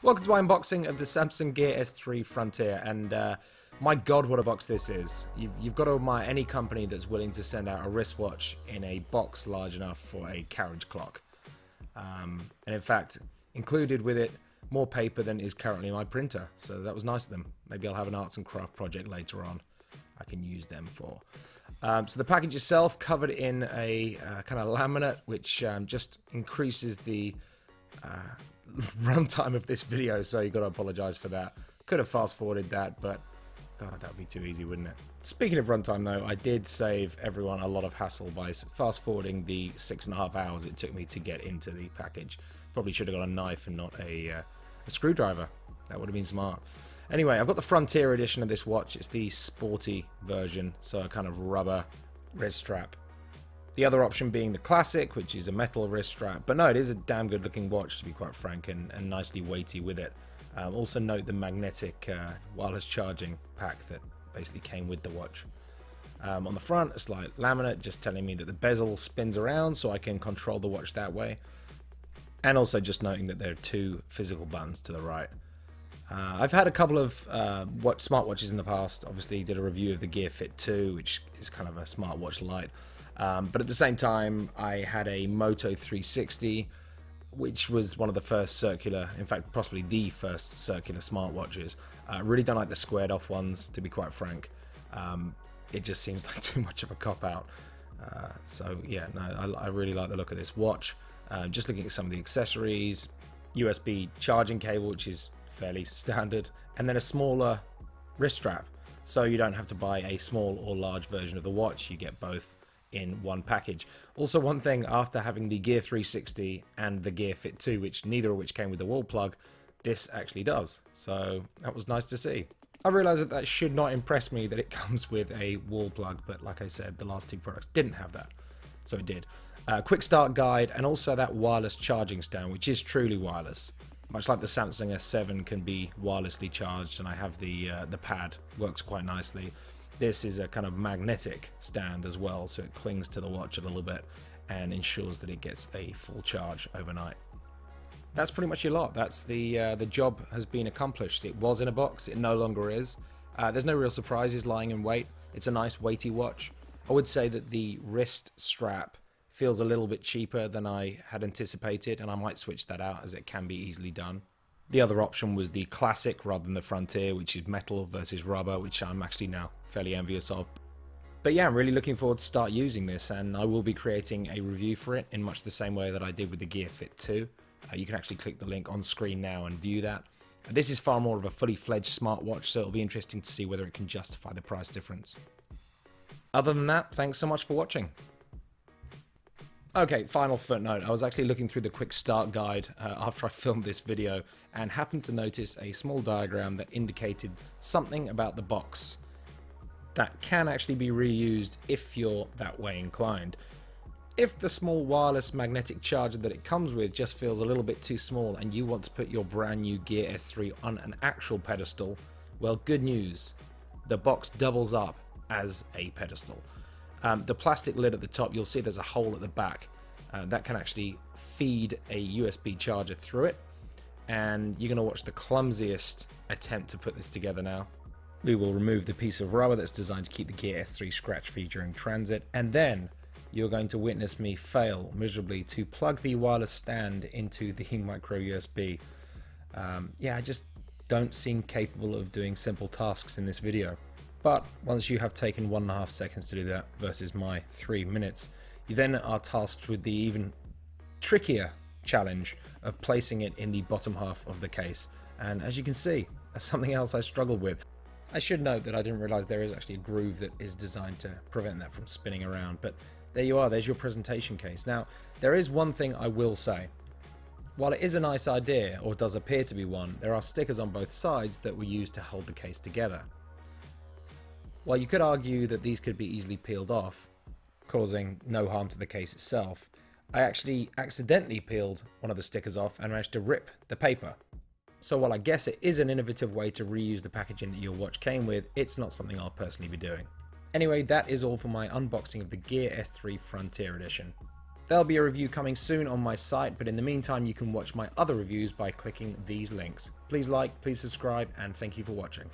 Welcome to my unboxing of the Samsung Gear S3 Frontier, and my god, what a box this is. You've got to admire any company that's willing to send out a wristwatch in a box large enough for a carriage clock. And in fact, included with it, more paper than is currently my printer, so that was nice of them. Maybe I'll have an arts and craft project later on I can use them for. So the package itself covered in a kind of laminate, which just increases the runtime of this video, so you've got to apologize for that. Could have fast forwarded that, but God, that would be too easy, wouldn't it? Speaking of runtime though, I did save everyone a lot of hassle by fast forwarding the 6.5 hours it took me to get into the package. Probably should have got a knife and not a screwdriver. That would have been smart. Anyway, I've got the Frontier edition of this watch. It's the sporty version, so a kind of rubber wrist strap. The other option being the classic, which is a metal wrist strap. But no, it is a damn good looking watch, to be quite frank, and nicely weighty with it. Also note the magnetic wireless charging pack that basically came with the watch. On the front, a slight laminate just telling me that the bezel spins around so I can control the watch that way. And also just noting that there are two physical buttons to the right. I've had a couple of smartwatches in the past. Obviously did a review of the Gear Fit 2, which is kind of a smartwatch light. But at the same time, I had a Moto 360, which was one of the first circular, in fact, possibly the first circular smartwatches. Really don't like the squared off ones, to be quite frank. It just seems like too much of a cop-out. So yeah, no, I really like the look of this watch. Just looking at some of the accessories, USB charging cable, which is fairly standard, and then a smaller wrist strap. So you don't have to buy a small or large version of the watch, you get both in one package. Also, one thing, after having the Gear 360 and the Gear Fit 2, which neither of which came with the wall plug, this actually does. So that was nice to see. I realize that should not impress me that it comes with a wall plug, but like I said, the last two products didn't have that, so it did. Quick start guide, and also that wireless charging stand, which is truly wireless. Much like the Samsung S7 can be wirelessly charged, and I have the pad, works quite nicely. This is a kind of magnetic stand as well, so it clings to the watch a little bit and ensures that it gets a full charge overnight. That's pretty much your lot. That's the job has been accomplished. It was in a box, it no longer is. There's no real surprises lying in wait. It's a nice weighty watch. I would say that the wrist strap feels a little bit cheaper than I had anticipated, and I might switch that out as it can be easily done. The other option was the classic rather than the Frontier, which is metal versus rubber, which I'm actually now fairly envious of. But yeah, I'm really looking forward to start using this, and I will be creating a review for it in much the same way that I did with the Gear Fit 2. You can actually click the link on screen now and view that. This is far more of a fully fledged smartwatch, so it'll be interesting to see whether it can justify the price difference. Other than that, thanks so much for watching. Okay, final footnote. I was actually looking through the quick start guide after I filmed this video and happened to notice a small diagram that indicated something about the box that can actually be reused if you're that way inclined. If the small wireless magnetic charger that it comes with just feels a little bit too small and you want to put your brand new Gear S3 on an actual pedestal, well, good news. The box doubles up as a pedestal. The plastic lid at the top, you'll see there's a hole at the back that can actually feed a USB charger through it, and you're going to watch the clumsiest attempt to put this together now. We will remove the piece of rubber that's designed to keep the Gear S3 scratch-free during transit, and then you're going to witness me fail miserably to plug the wireless stand into the micro USB. Yeah, I just don't seem capable of doing simple tasks in this video. But once you have taken 1.5 seconds to do that versus my 3 minutes, you then are tasked with the even trickier challenge of placing it in the bottom half of the case. And as you can see, that's something else I struggled with. I should note that I didn't realize there is actually a groove that is designed to prevent that from spinning around, but there you are, there's your presentation case. Now, there is one thing I will say. While it is a nice idea, or does appear to be one, there are stickers on both sides that were used to hold the case together. While you could argue that these could be easily peeled off, causing no harm to the case itself, I actually accidentally peeled one of the stickers off and managed to rip the paper. So while I guess it is an innovative way to reuse the packaging that your watch came with, it's not something I'll personally be doing. Anyway, that is all for my unboxing of the Gear S3 Frontier Edition. There'll be a review coming soon on my site, but in the meantime you can watch my other reviews by clicking these links. Please like, please subscribe, and thank you for watching.